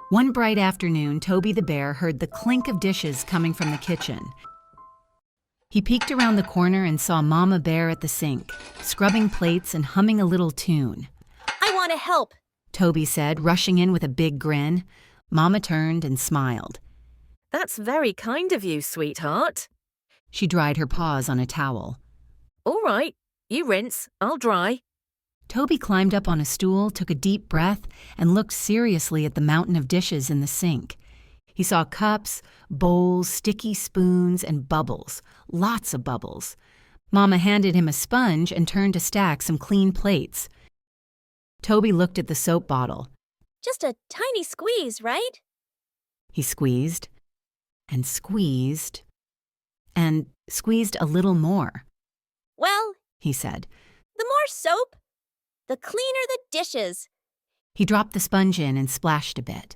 One bright afternoon, Toby the bear heard the clink of dishes coming from the kitchen. He peeked around the corner and saw Mama Bear at the sink, scrubbing plates and humming a little tune. I want to help, Toby said, rushing in with a big grin. Mama turned and smiled. That's very kind of you, sweetheart. She dried her paws on a towel. All right, you rinse, I'll dry. Toby climbed up on a stool, took a deep breath, and looked seriously at the mountain of dishes in the sink. He saw cups, bowls, sticky spoons, and bubbles. Lots of bubbles. Mama handed him a sponge and turned to stack some clean plates. Toby looked at the soap bottle. Just a tiny squeeze, right? He squeezed and squeezed and squeezed a little more. Well, He said. the more soap, the cleaner the dishes. He dropped the sponge in and splashed a bit.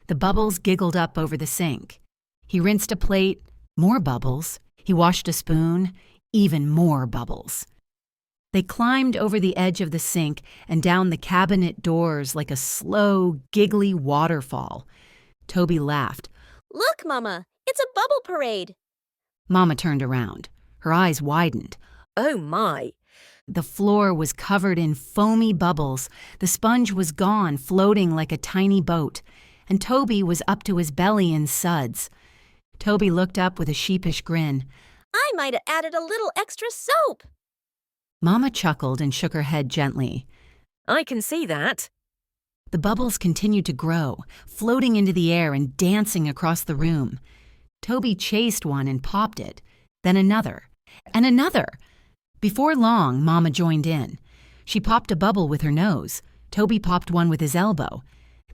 The bubbles giggled up over the sink. He rinsed a plate, more bubbles. He washed a spoon, even more bubbles. They climbed over the edge of the sink and down the cabinet doors like a slow, giggly waterfall. Toby laughed. Look, Mama, it's a bubble parade. Mama turned around. Her eyes widened. Oh my. The floor was covered in foamy bubbles. The sponge was gone, floating like a tiny boat. And Toby was up to his belly in suds. Toby looked up with a sheepish grin. I might have added a little extra soap. Mama chuckled and shook her head gently. I can see that. The bubbles continued to grow, floating into the air and dancing across the room. Toby chased one and popped it, then another, and another. Before long, Mama joined in. She popped a bubble with her nose. Toby popped one with his elbow.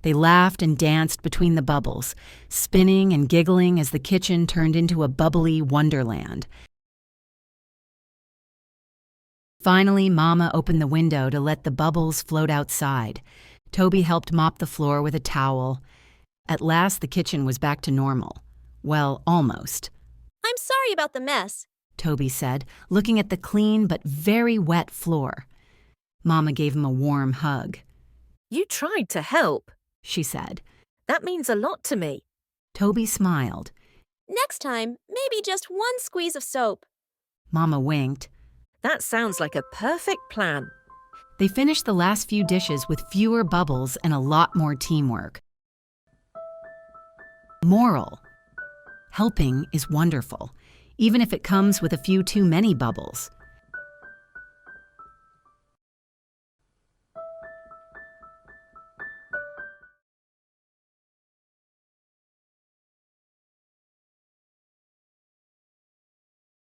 They laughed and danced between the bubbles, spinning and giggling as the kitchen turned into a bubbly wonderland. Finally, Mama opened the window to let the bubbles float outside. Toby helped mop the floor with a towel. At last, the kitchen was back to normal. Well, almost. I'm sorry about the mess. Toby said, looking at the clean but very wet floor. Mama gave him a warm hug. You tried to help. She said. That means a lot to me. Toby smiled. Next time, maybe just one squeeze of soap. Mama winked. That sounds like a perfect plan. They finished the last few dishes with fewer bubbles and a lot more teamwork. Moral: helping is wonderful, even if it comes with a few too many bubbles.